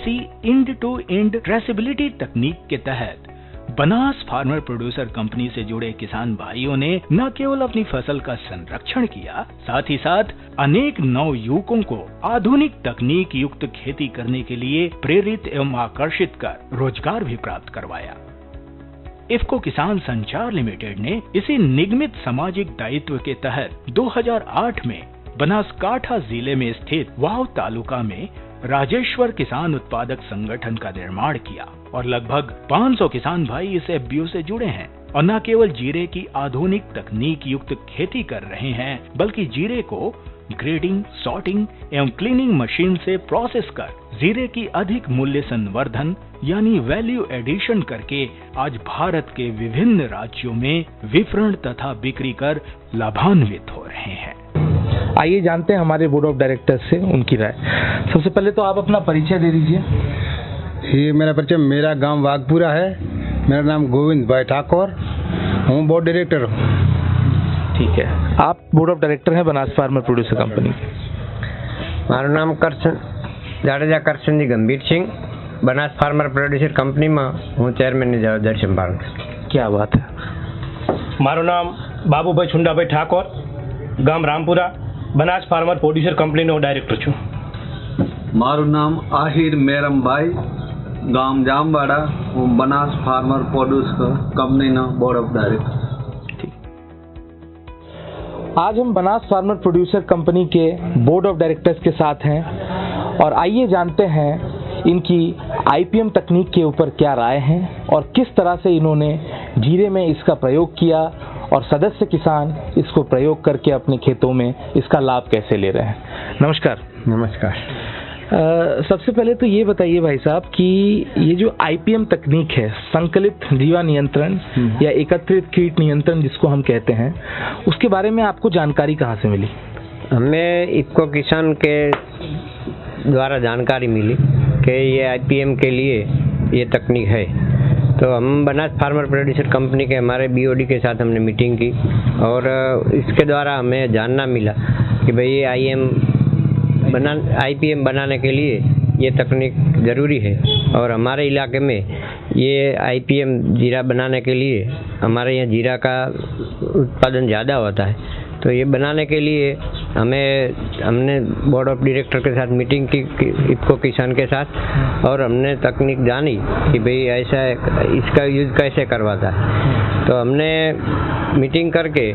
इसी and to and traceability तकनीक के तहत बनास फार्मर प्रोड्यूसर कंपनी से जुड़े किसान भाइयों ने न केवल अपनी फसल का संरक्षण किया, साथ ही साथ अनेक नव युवकों को आधुनिक तकनीक युक्त खेती करने के लिए प्रेरित एवं आकर्षित कर रोजगार भी प्राप्त करवाया। इफ्को किसान संचार लिमिटेड ने इसी निगमित सामाजिक दायित्व के तहत 2008 में बनासकांठा जिले में स्थित वाव तालुका में राजेश्वर किसान उत्पादक संगठन का निर्माण किया और लगभग 500 किसान भाई इस एफपीओ से जुड़े हैं और न केवल जीरे की आधुनिक तकनीक युक्त खेती कर रहे हैं, बल्कि जीरे को ग्रेडिंग, सॉर्टिंग एवं क्लीनिंग मशीन से प्रोसेस कर जीरे की अधिक मूल्य संवर्धन यानी वैल्यू एडिशन करके आज भारत के विभिन्न राज्यों में विपणन तथा बिक्री कर लाभान्वित हो रहे हैं। आइए जानते हैं हमारे बोर्ड ऑफ डायरेक्टर्स से उनकी राय। सबसे पहले तो आप अपना परिचय दे दीजिए। ये मेरा परिचय, मेरा गांव वाघपुरा है, मेरा नाम गोविंद भाई ठाकुर, हूँ बोर्ड डायरेक्टर हूँ। ठीक है, आप बोर्ड ऑफ डायरेक्टर हैं बनास फार्मर प्रोड्यूसर कंपनी के। मारू नाम करशन जाडेजा करशन जी गंभीर Singh, Banas farmer producer company में हूँ चेयरमैन ની જવાબદારી સંભાળું। क्या बात है। मारू नाम बाबूभाई छुंडाभाई ठाकुर, गाम Rampura, Banas farmer producer company નો ડાયરેક્ટર છું। મારું નામ આહિર મેરમભાઈ, ગામ જામવાડા, હું બનાસ ફાર્મર પ્રોડ્યુસર કંપનીનો બોર્ડ ઓફ डायरेक्टर। आज हम बनास फार्मर प्रोड्यूसर कंपनी के बोर्ड ऑफ डायरेक्टर्स के साथ हैं और आइए जानते हैं इनकी आईपीएम तकनीक के ऊपर क्या राय है और किस तरह से इन्होंने जीरे में इसका प्रयोग किया और सदस्य किसान इसको प्रयोग करके अपने खेतों में इसका लाभ कैसे ले रहे हैं। नमस्कार। नमस्कार। सबसे पहले तो ये बताइए भाई साहब कि ये जो आईपीएम तकनीक है, संकलित जीवा नियंत्रण या एकत्रित कीट नियंत्रण जिसको हम कहते हैं, उसके बारे में आपको जानकारी कहाँ से मिली? हमें इफ्को किसान के द्वारा जानकारी मिली कि ये आईपीएम के लिए ये तकनीक है, तो हम बनास फार्मर प्रोड्यूसर कंपनी के हमारे बीओडी के साथ हमने मीटिंग की और इसके द्वारा हमें जानना मिला कि भाई ये आईपीएम बनाने के लिए ये तकनीक ज़रूरी है और हमारे इलाके में ये आईपीएम जीरा बनाने के लिए हमारे यहाँ जीरा का उत्पादन ज़्यादा होता है, तो ये बनाने के लिए हमने बोर्ड ऑफ डायरेक्टर के साथ मीटिंग की इफ्को किसान के साथ और हमने तकनीक जानी कि भाई ऐसा इसका यूज़ कैसे करवाता है। तो हमने मीटिंग करके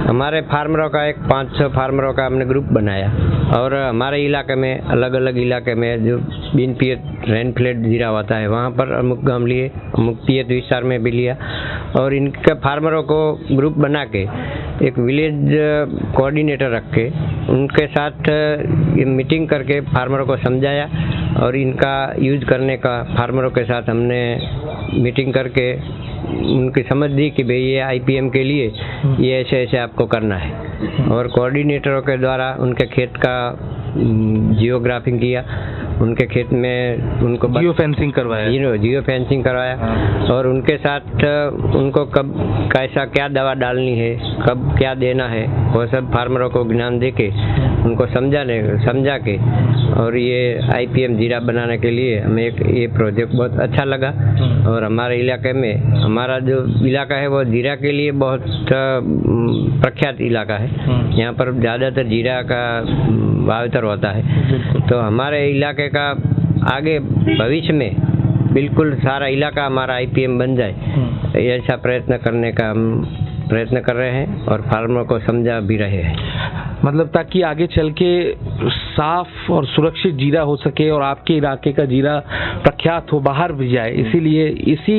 हमारे फार्मरों का 500 फार्मरों का हमने ग्रुप बनाया और हमारे इलाके में अलग अलग इलाके में जो बिन पियत रेन फ्लेट जीरा होता है वहाँ पर अमुक गांव लिए, अमुक पियत विस्तार में भी लिया और इनके फार्मरों को ग्रुप बना के एक विलेज कोऑर्डिनेटर रख के उनके साथ ये मीटिंग करके फार्मरों को समझाया और इनका यूज़ करने का फार्मरों के साथ हमने मीटिंग करके उनकी समझ दी कि भाई ये आईपीएम के लिए ये ऐसे ऐसे आपको करना है और कोऑर्डिनेटरों के द्वारा उनके खेत का जियोग्राफिंग किया, उनके खेत में उनको जियो फेंसिंग करवाया और उनके साथ उनको कब कैसा क्या दवा डालनी है, कब क्या देना है, वो सब फार्मरों को ज्ञान दे के उनको समझा के और ये आईपीएम जीरा बनाने के लिए हमें ये प्रोजेक्ट बहुत अच्छा लगा और हमारे इलाके में हमारा जो इलाका है वो जीरा के लिए बहुत प्रख्यात इलाका है। यहाँ पर ज़्यादातर जीरा का वावेतर होता है, तो हमारे इलाके का आगे भविष्य में बिल्कुल सारा इलाका हमारा आईपीएम बन जाए ऐसा प्रयत्न करने का हम प्रयत्न कर रहे हैं और फार्मर को समझा भी रहे हैं। मतलब ताकि आगे चल के साफ और सुरक्षित जीरा हो सके और आपके इलाके का जीरा प्रख्यात हो, बाहर भी जाए, इसीलिए इसी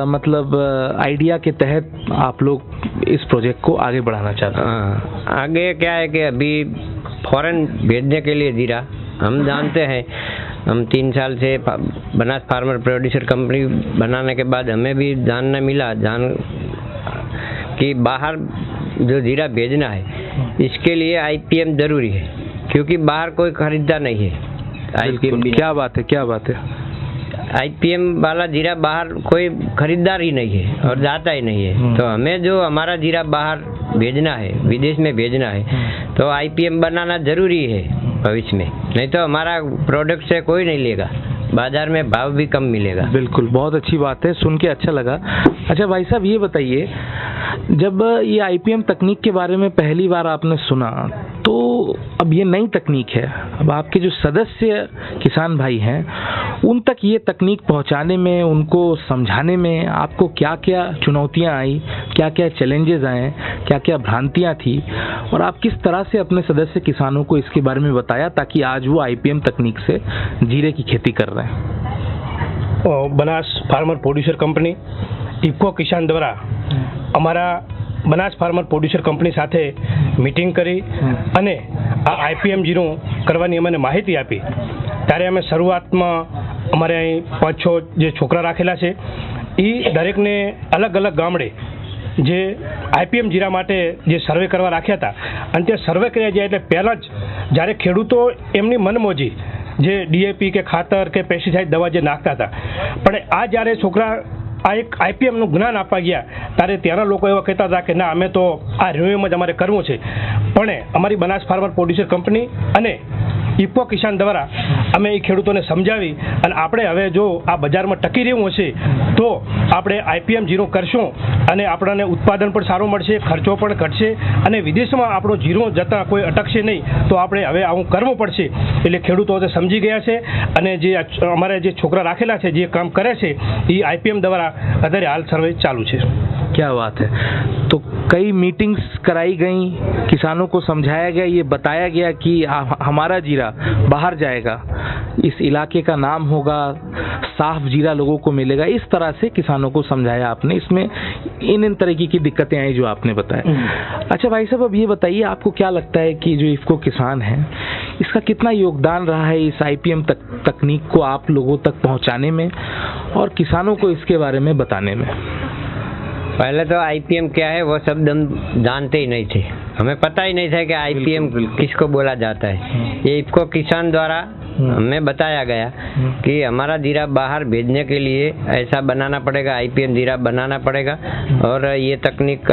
मतलब आइडिया के तहत आप लोग इस प्रोजेक्ट को आगे बढ़ाना चाहते हैं। आगे क्या है कि अभी फॉरेन भेजने के लिए जीरा हम जानते हैं, हम 3 साल से बनास फार्मर प्रोड्यूसर कंपनी बनाने के बाद हमें भी जानना मिला कि बाहर जो जीरा भेजना है इसके लिए आईपीएम जरूरी है, क्योंकि बाहर कोई खरीदता नहीं है आईपीएम। क्या बात है। आईपीएम वाला जीरा बाहर कोई खरीदार ही नहीं है और जाता ही नहीं है, तो हमें जो हमारा जीरा बाहर भेजना है, विदेश में भेजना है, तो आईपीएम बनाना जरूरी है भविष्य में, नहीं तो हमारा प्रोडक्ट से कोई नहीं लेगा, बाजार में भाव भी कम मिलेगा। बिल्कुल, बहुत अच्छी बात है, सुन के अच्छा लगा। अच्छा भाई साहब, ये बताइए, जब ये IPM तकनीक के बारे में पहली बार आपने सुना, तो अब ये नई तकनीक है, अब आपके जो सदस्य किसान भाई हैं उन तक ये तकनीक पहुंचाने में, उनको समझाने में आपको क्या क्या चुनौतियां आई, क्या क्या चैलेंजेस आए, क्या क्या भ्रांतियां थी, और आप किस तरह से अपने सदस्य किसानों को इसके बारे में बताया ताकि आज वो IPM तकनीक से जीरे की खेती कर रहे हैं? Banas farmer producer company IFFCO કિસાન દ્વારા અમારા બનાસ ફાર્મર પ્રોડ્યુસર કંપની સાથે મીટિંગ કરી અને આ IPM જીરું કરવાની અમને માહિતી આપી ત્યારે અમે શરૂઆતમાં અમારે અહીં 5-6 જે છોકરા રાખેલા છે એ દરેકને અલગ અલગ ગામડે જે IPM જીરા માટે જે સર્વે કરવા રાખ્યા હતા અને તે સર્વે કર્યા જાય એટલે પહેલાં જ જ્યારે ખેડૂતો એમની મનમોજી જે DAP કે ખાતર કે પેસ્ટિસાઇડ દવા જે નાખતા હતા, પણ આ જ્યારે છોકરા આ એક IPMનું જ્ઞાન આપવા ગયા ત્યારે ત્યાંના લોકો એવા કહેતા હતા કે ના, અમે તો આ રિન્યુઅમ જ અમારે કરવું છે, પણ અમારી બનાસ ફાર્મર પ્રોડ્યુસર કંપની અને ઇફકો કિસાન દ્વારા અમે એ ખેડૂતોને સમજાવી અને આપણે હવે જો આ બજારમાં ટકી રહેવું હશે તો આપણે IPM જીરું કરશું અને આપણને ઉત્પાદન પણ સારું મળશે, ખર્ચો પણ ઘટશે અને વિદેશમાં આપણું જીરું જતાં કોઈ અટકશે નહીં, તો આપણે હવે આવું કરવું પડશે। એટલે ખેડૂતો સમજી ગયા છે અને જે અમારે જે છોકરા રાખેલા છે જે કામ કરે છે એ IPM દ્વારા અત્યારે હાલ સર્વે ચાલુ છે। क्या बात है। तो कई मीटिंग्स कराई गई, किसानों को समझाया गया, ये बताया गया कि हमारा जीरा बाहर जाएगा, इस इलाके का नाम होगा, साफ जीरा लोगों को मिलेगा, इस तरह से किसानों को समझाया आपने। इसमें इन तरीके की दिक्कतें आई जो आपने बताया। अच्छा भाई साहब, अब ये बताइए, आपको क्या लगता है कि जो इफको किसान है इसका कितना योगदान रहा है इस IPM तकनीक को आप लोगों तक पहुंचाने में और किसानों को इसके बारे में बताने में? पहले तो IPM क्या है वो शब्द हम जानते ही नहीं थे, हमें पता ही नहीं था कि IPM किसको बोला जाता है। ये इफको किसान द्वारा हमें बताया गया कि हमारा जीरा बाहर भेजने के लिए ऐसा बनाना पड़ेगा, IPM जीरा बनाना पड़ेगा और ये तकनीक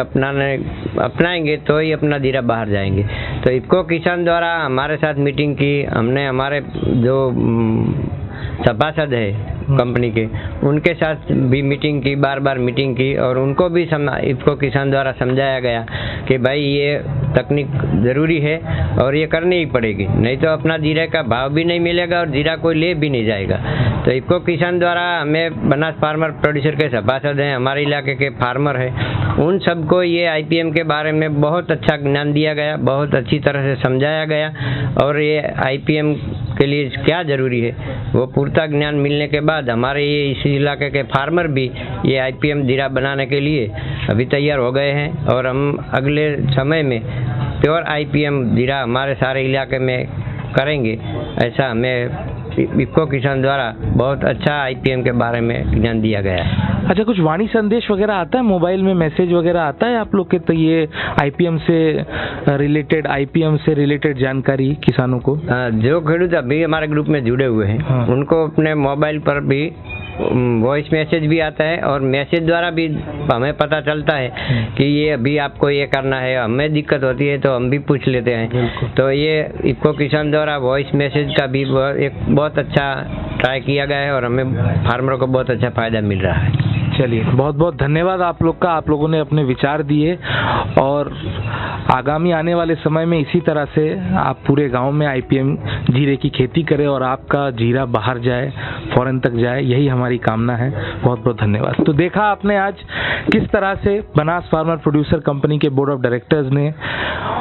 अपनाएंगे तो ही अपना जीरा बाहर जाएंगे। तो इफको किसान द्वारा हमारे साथ मीटिंग की, हमने हमारे जो सभासद है कंपनी के उनके साथ भी मीटिंग की, बार बार मीटिंग की और उनको भी इफको किसान द्वारा समझाया गया कि भाई ये तकनीक ज़रूरी है और ये करनी ही पड़ेगी, नहीं तो अपना जीरे का भाव भी नहीं मिलेगा और जीरा कोई ले भी नहीं जाएगा। तो इफको किसान द्वारा हमें बनास फार्मर प्रोड्यूसर के सभासद हैं, हमारे इलाके के फार्मर हैं, उन सबको ये IPM के बारे में बहुत अच्छा ज्ञान दिया गया, बहुत अच्छी तरह से समझाया गया और ये IPM के लिए क्या ज़रूरी है वो पूर्ता ज्ञान मिलने के बाद हमारे ये इस इलाके के फार्मर भी ये IPM जीरा बनाने के लिए अभी तैयार हो गए हैं और हम अगले समय में प्योर IPM जीरा हमारे सारे इलाके में करेंगे। ऐसा हमें इफको किसान द्वारा बहुत अच्छा IPM के बारे में ज्ञान दिया गया है। अच्छा, कुछ वाणी संदेश वगैरह आता है, मोबाइल में मैसेज वगैरह आता है आप लोग के, तो ये IPM से रिलेटेड जानकारी किसानों को? जो खेडूत अभी हमारे ग्रुप में जुड़े हुए हैं उनको अपने मोबाइल पर भी वॉइस मैसेज भी आता है और मैसेज द्वारा भी हमें पता चलता है कि ये अभी आपको ये करना है, हमें दिक्कत होती है तो हम भी पूछ लेते हैं। तो ये इफको किसान द्वारा वॉइस मैसेज का भी एक बहुत अच्छा ट्राई किया गया है और हमें फार्मरों को बहुत अच्छा फायदा मिल रहा है। चलिए, बहुत बहुत धन्यवाद आप लोग का, आप लोगों ने अपने विचार दिए और आगामी आने वाले समय में इसी तरह से आप पूरे गांव में IPM जीरे की खेती करें और आपका जीरा बाहर जाए, फॉरेन तक जाए, यही हमारी कामना है। बहुत बहुत धन्यवाद। तो देखा आपने आज किस तरह से बनास फार्मर प्रोड्यूसर कंपनी के बोर्ड ऑफ डायरेक्टर्स ने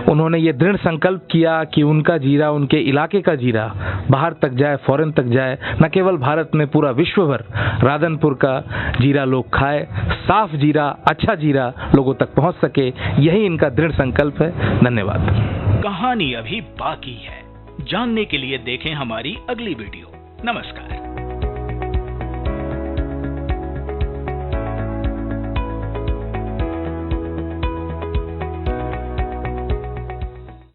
उन्होंने ये दृढ़ संकल्प किया कि उनका जीरा, उनके इलाके का जीरा बाहर तक जाए, फॉरेन तक जाए, न केवल भारत में पूरा विश्व भर राधनपुर का जीरा लोग खाए, साफ जीरा, अच्छा जीरा लोगों तक पहुंच सके, यही इनका दृढ़ संकल्प है। धन्यवाद। कहानी अभी बाकी है, जानने के लिए देखें हमारी अगली वीडियो। नमस्कार।